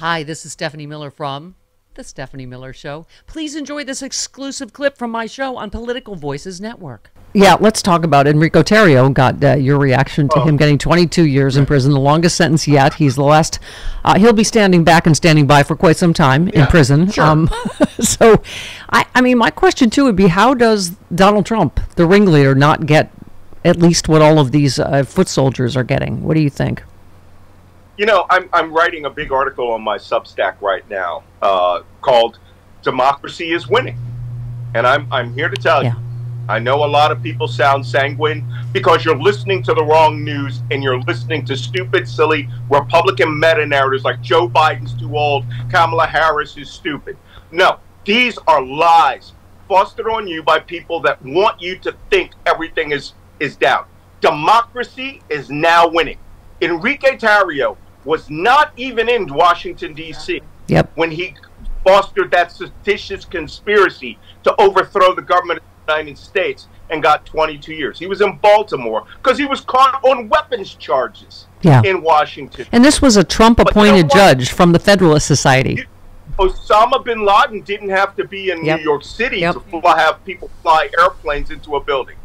Hi, this is Stephanie Miller from The Stephanie Miller Show. Please enjoy this exclusive clip from my show on Political Voices Network. Yeah, let's talk about Enrico Tarrio. Got your reaction to him getting 22 years in prison, the longest sentence yet. He's the last. He'll be standing back and standing by for quite some time in prison. Sure. So, I mean, my question too would be, how does Donald Trump, the ringleader, not get at least what all of these foot soldiers are getting? What do you think? You know, I'm writing a big article on my Substack right now called "Democracy is Winning," and I'm here to tell you. I know a lot of people sound sanguine because you're listening to the wrong news and you're listening to stupid, silly Republican meta-narratives like Joe Biden's too old, Kamala Harris is stupid. No, these are lies fostered on you by people that want you to think everything is down. Democracy is now winning. Enrique Tarrio was not even in Washington, D.C. when he fostered that seditious conspiracy to overthrow the government of the United States and got 22 years. He was in Baltimore because he was caught on weapons charges in Washington. And this was a Trump-appointed judge from the Federalist Society. Osama bin Laden didn't have to be in New York City to have people fly airplanes into a building.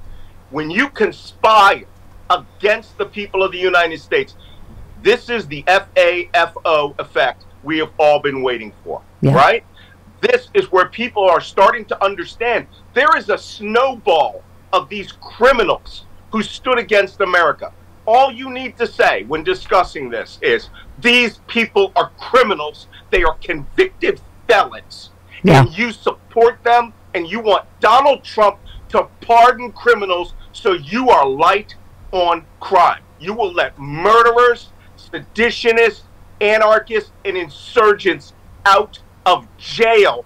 When you conspire against the people of the United States, this is the FAFO effect we have all been waiting for, right? This is where people are starting to understand there is a snowball of these criminals who stood against America. All you need to say when discussing this is these people are criminals. They are convicted felons. And you support them, and you want Donald Trump to pardon criminals, so you are light on crime. You will let murderers, seditionists, anarchists, and insurgents out of jail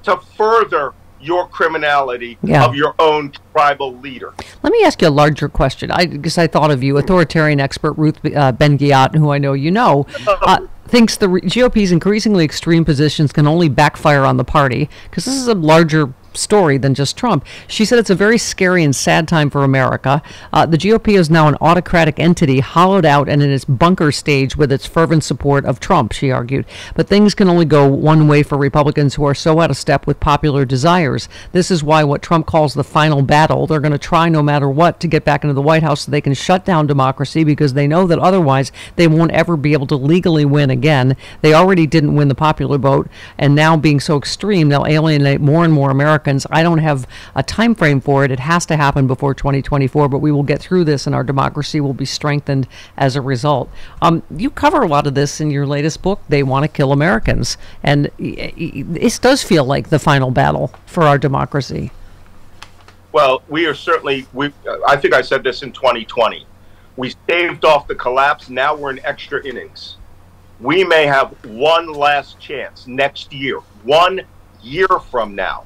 to further your criminality of your own tribal leader. Let me ask you a larger question. Because I thought of you, authoritarian expert Ruth Ben-Ghiat, who I know you know, thinks the GOP's increasingly extreme positions can only backfire on the party, because this is a larger story than just Trump. She said it's a very scary and sad time for America. The GOP is now an autocratic entity, hollowed out and in its bunker stage with its fervent support of Trump, she argued. But things can only go one way for Republicans who are so out of step with popular desires. This is why what Trump calls the final battle, they're going to try no matter what to get back into the White House so they can shut down democracy, because they know that otherwise they won't ever be able to legally win again. They already didn't win the popular vote, and now being so extreme, they'll alienate more and more Americans. I don't have a time frame for it. It has to happen before 2024, but we will get through this and our democracy will be strengthened as a result. You cover a lot of this in your latest book, They Want to Kill Americans, and this does feel like the final battle for our democracy. Well, we are certainly, I think I said this in 2020. We staved off the collapse. Now we're in extra innings. We may have one last chance next year, 1 year from now,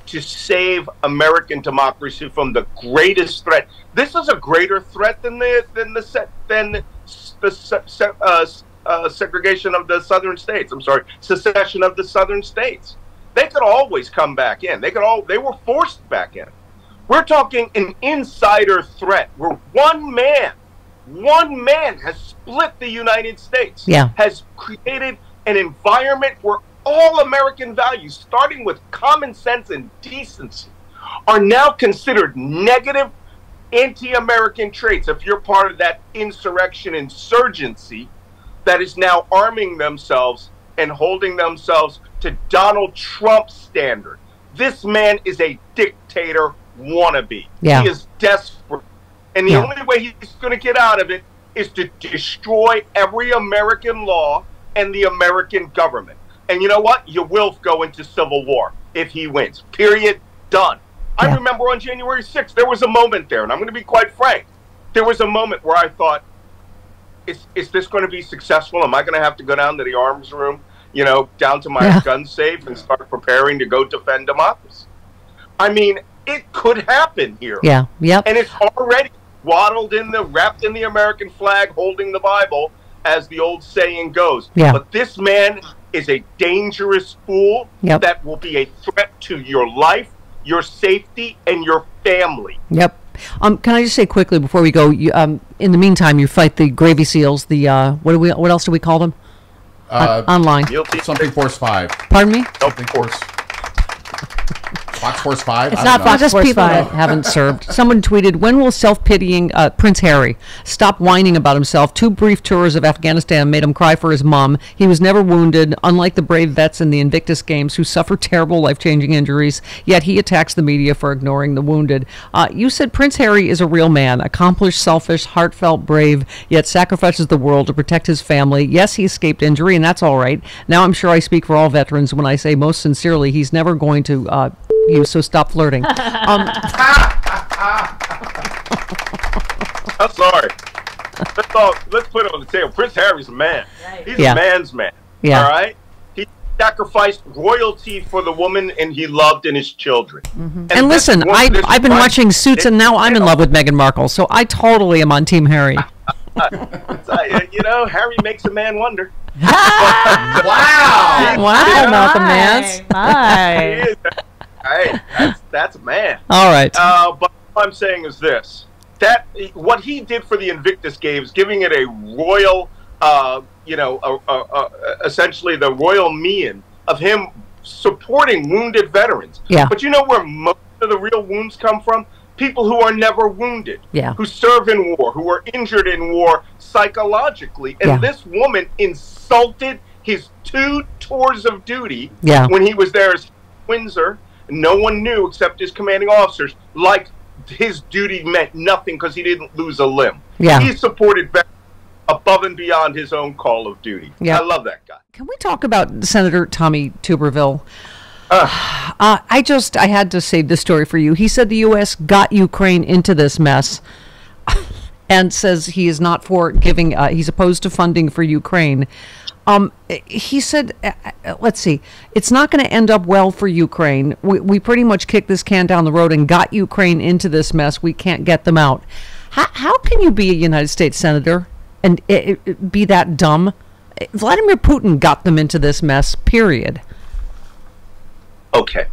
to save American democracy from the greatest threat. This is a greater threat than the segregation of the southern states. I'm sorry, secession of the southern states. They could always come back in. They were forced back in. We're talking an insider threat where one man has split the United States. Has created an environment where all American values, starting with common sense and decency, are now considered negative anti-American traits if you're part of that insurgency that is now arming themselves and holding themselves to Donald Trump's standard. This man is a dictator wannabe. He is desperate. And the only way he's going to get out of it is to destroy every American law and the American government. And you know what? You will go into civil war if he wins. Period. Done. I remember on January 6th, there was a moment there, and I'm going to be quite frank. There was a moment where I thought, is this going to be successful? Am I going to have to go down to the arms room, you know, down to my gun safe and start preparing to go defend democracy? I mean, it could happen here. And it's already wrapped in the American flag, holding the Bible, as the old saying goes. But this man is a dangerous fool that will be a threat to your life, your safety, and your family. Can I just say quickly before we go, in the meantime, you fight the Gravy Seals, the what else do we call them? Online. Something Force 5. Pardon me? Something Force. Fox Force 5? It's not Fox Just Force people 5. that haven't served. Someone tweeted, when will self-pitying Prince Harry stop whining about himself? 2 brief tours of Afghanistan made him cry for his mom. He was never wounded, unlike the brave vets in the Invictus Games who suffered terrible life-changing injuries, yet he attacks the media for ignoring the wounded. You said Prince Harry is a real man, accomplished, selfish, heartfelt, brave, yet sacrifices the world to protect his family. Yes, he escaped injury, and that's all right. Now I'm sure I speak for all veterans when I say most sincerely he's never going to... you, so stop flirting. I'm sorry. Let's put it on the table. Prince Harry's a man. Right. He's a man's man. Yeah. All right? He sacrificed royalty for the woman and he loved and his children. Mm-hmm. And listen, I've been watching Suits and now I'm in love with Meghan Markle, so I totally am on Team Harry. Harry makes a man wonder. Wow. Wow, Malcolm Nance. My. Hey, that's a man. All right. But what I'm saying is this: that what he did for the Invictus Games, giving it a royal, essentially the royal mien of him supporting wounded veterans. Yeah. But you know where most of the real wounds come from? People who are never wounded. Yeah. Who serve in war, who are injured in war psychologically. And this woman insulted his 2 tours of duty when he was there as Windsor. No one knew except his commanding officers, like his duty meant nothing because he didn't lose a limb. Yeah. He supported veterans above and beyond his own call of duty. Yeah. I love that guy. Can we talk about Senator Tommy Tuberville? I had to save this story for you. He said the U.S. got Ukraine into this mess and says he is not for giving, he's opposed to funding for Ukraine. He said, let's see, it's not going to end up well for Ukraine. We pretty much kicked this can down the road and got Ukraine into this mess. We can't get them out. How can you be a United States senator and be that dumb? Vladimir Putin got them into this mess, period. Okay.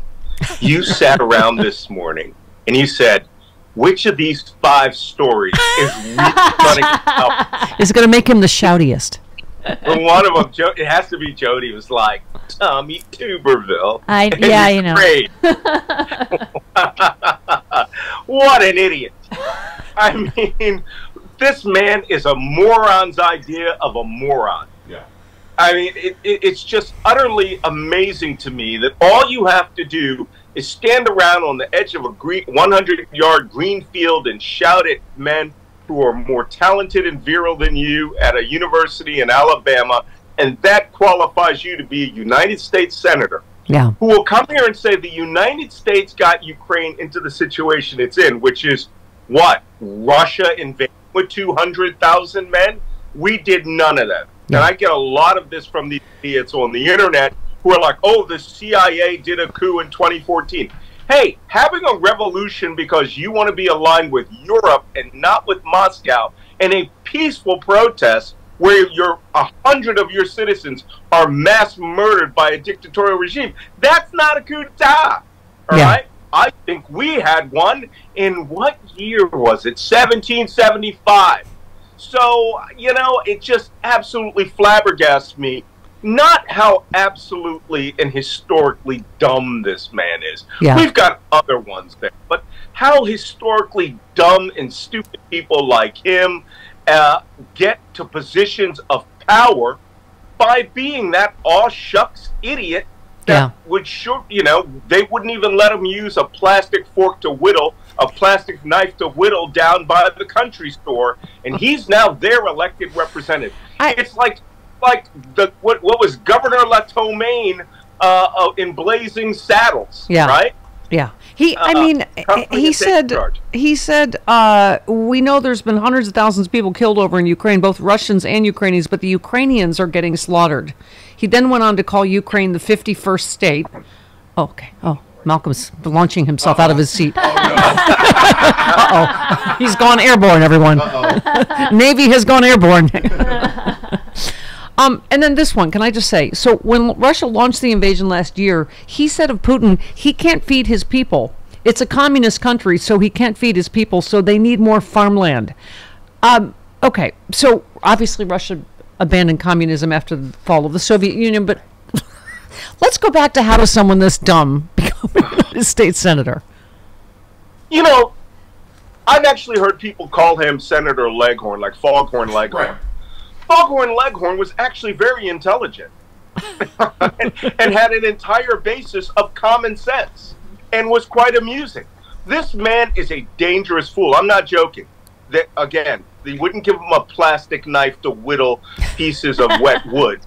You sat around this morning and you said, which of these 5 stories is really going to get out? Is going to make him the shoutiest? And one of them, it has to be Jody, was like, Tommy Tuberville. Great. What an idiot. I mean, this man is a moron's idea of a moron. Yeah. I mean, it's just utterly amazing to me that all you have to do is stand around on the edge of a 100-yard green field and shout at men who are more talented and virile than you at a university in Alabama, and that qualifies you to be a United States senator. Yeah. Who will come here and say the United States got Ukraine into the situation it's in, which is what? Russia invaded with 200,000 men? We did none of that. Yeah. And I get a lot of this from the idiots on the internet who are like, oh, the CIA did a coup in 2014. Hey, having a revolution because you want to be aligned with Europe and not with Moscow, and a peaceful protest where 100 of your citizens are mass murdered by a dictatorial regime, that's not a coup d'etat. All right? I think we had one in, what year was it? 1775. So, it just absolutely flabbergasts me. Not how absolutely and historically dumb this man is. Yeah. We've got other ones there. But how historically dumb and stupid people like him get to positions of power by being that aw-shucks idiot that would they wouldn't even let him use a plastic fork to whittle, a plastic knife to whittle down by the country store, and he's now their elected representative. It's like what was Governor Latomaine in Blazing Saddles, right? Yeah. He said we know there's been hundreds of thousands of people killed over in Ukraine, both Russians and Ukrainians, but the Ukrainians are getting slaughtered. He then went on to call Ukraine the 51st state. Oh, okay. Oh, Malcolm's launching himself out of his seat. Oh, no. Uh-oh. He's gone airborne, everyone. Navy has gone airborne. And then this one, can I just say, so when Russia launched the invasion last year, he said of Putin, he can't feed his people. It's a communist country, so he can't feed his people, so they need more farmland. Okay, so obviously Russia abandoned communism after the fall of the Soviet Union, but let's go back to how does someone this dumb become a United States senator? You know, I've actually heard people call him Senator Leghorn, like Foghorn Leghorn. Right. Foghorn Leghorn was actually very intelligent and had an entire basis of common sense and was quite amusing. This man is a dangerous fool. I'm not joking. That, again, they wouldn't give him a plastic knife to whittle pieces of wet wood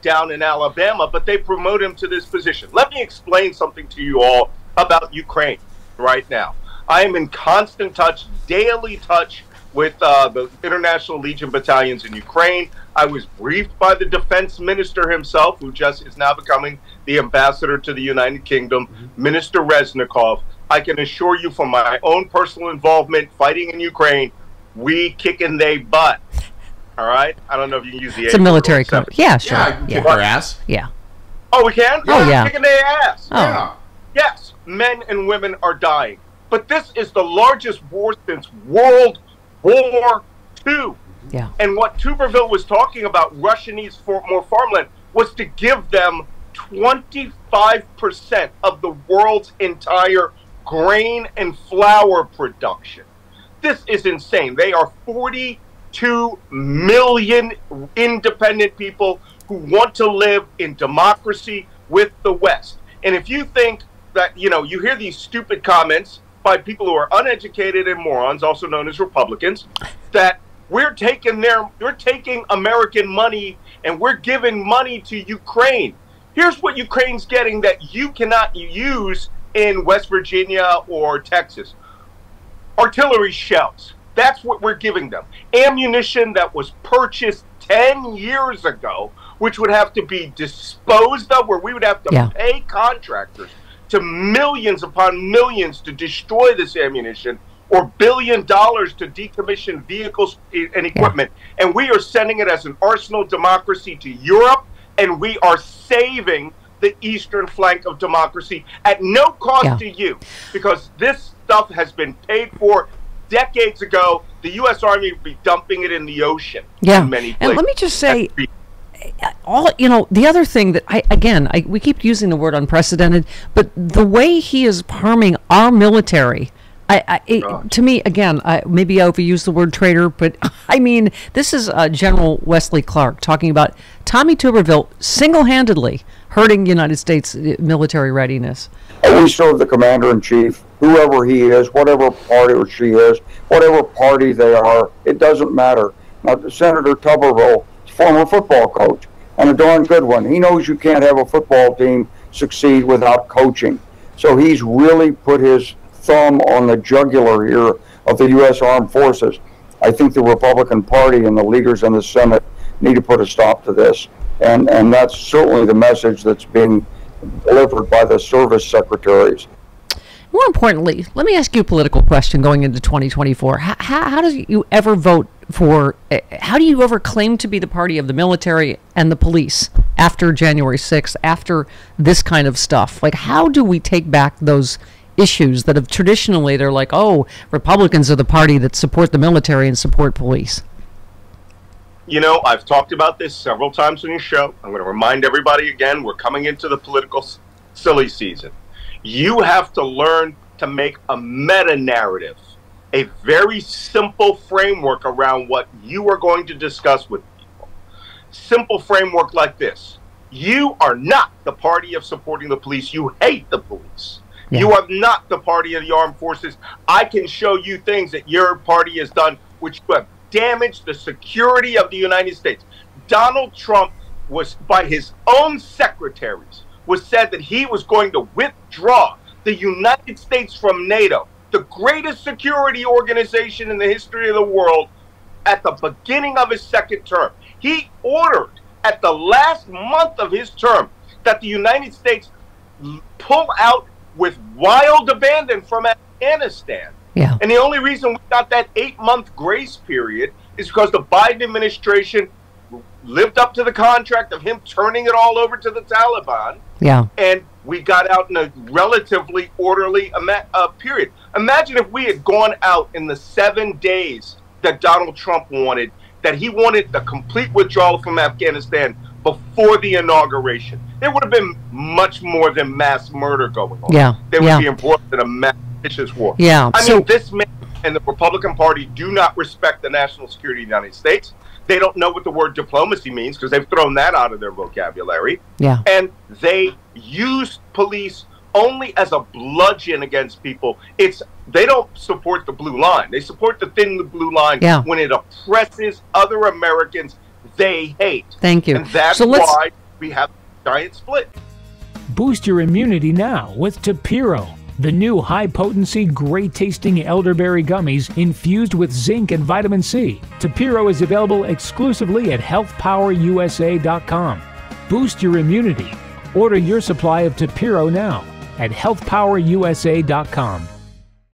down in Alabama, but they promote him to this position. Let me explain something to you all about Ukraine right now. I am in constant touch, daily touch, with the International Legion battalions in Ukraine. I was briefed by the defense minister himself, who just is now becoming the ambassador to the United Kingdom, Minister Reznikov. I can assure you from my own personal involvement fighting in Ukraine, we kicking they butt. All right? I don't know if you can use the It's a military code. Yeah, sure. Yeah, kick their ass. Yeah. Oh, we can? Oh, yeah. Kicking their ass. Oh. Yeah. Yes, men and women are dying. But this is the largest war since World War II. Yeah. And what Tuberville was talking about, Russia needs more farmland, was to give them 25% of the world's entire grain and flour production. This is insane. They are 42 million independent people who want to live in democracy with the West. And if you think that, you know, you hear these stupid comments by people who are uneducated and morons, also known as Republicans, that we're taking American money and we're giving money to Ukraine. Here's what Ukraine's getting that you cannot use in West Virginia or Texas. Artillery shells. That's what we're giving them. Ammunition that was purchased 10 years ago, which would have to be disposed of, where we would have to pay contractors to millions upon millions to destroy this ammunition, or $1 billion to decommission vehicles and equipment. And we are sending it as an arsenal democracy to Europe, and we are saving the eastern flank of democracy at no cost to you, because this stuff has been paid for decades ago. The U.S. Army would be dumping it in the ocean in many places. And let me just say, the other thing that we keep using the word unprecedented, but the way he is harming our military, to me, again, maybe I overuse the word traitor, but I mean, this is General Wesley Clark talking about Tommy Tuberville single-handedly hurting United States military readiness. We serve the commander-in-chief, whoever he is, whatever party or she is, whatever party they are, it doesn't matter. Now, Senator Tuberville is a former football coach, and a darn good one. He knows you can't have a football team succeed without coaching. So he's really put his thumb on the jugular here of the U.S. Armed Forces. I think the Republican Party and the leaders in the Senate need to put a stop to this. And that's certainly the message that's being delivered by the service secretaries. More importantly, let me ask you a political question going into 2024. How do you ever vote for, how do you ever claim to be the party of the military and the police after January 6th, after this kind of stuff? Like, how do we take back those issues that have traditionally, they're like, oh, Republicans are the party that support the military and support police? You know, I've talked about this several times on your show. I'm going to remind everybody again, we're coming into the political silly season. You have to learn to make a meta-narrative, a very simple framework around what you are going to discuss with people. Simple framework like this. You are not the party of supporting the police. You hate the police. Yeah. You are not the party of the armed forces. I can show you things that your party has done which have damaged the security of the United States. Donald Trump was, by his own secretaries, was said that he was going to withdraw the United States from NATO, the greatest security organization in the history of the world, at the beginning of his second term. He ordered at the last month of his term that the United States pull out with wild abandon from Afghanistan. Yeah. And the only reason we got that 8-month grace period is because the Biden administration lived up to the contract of him turning it all over to the Taliban. Yeah. And we got out in a relatively orderly period. Imagine if we had gone out in the 7 days that Donald Trump wanted, that he wanted the complete withdrawal from Afghanistan before the inauguration, there would have been much more than mass murder going on. Yeah. There would be involved in a mass vicious war. Yeah. I mean, this man and the Republican Party do not respect the national security of the United States. They don't know what the word diplomacy means because they've thrown that out of their vocabulary. Yeah. And they use police only as a bludgeon against people. They don't support the blue line. They support the thin blue line when it oppresses other Americans they hate. Thank you. And that's why we have a giant split. Boost your immunity now with Tapiro, the new high-potency, great-tasting elderberry gummies infused with zinc and vitamin C. Tapiro is available exclusively at healthpowerusa.com. Boost your immunity. Order your supply of Tapiro now at healthpowerusa.com.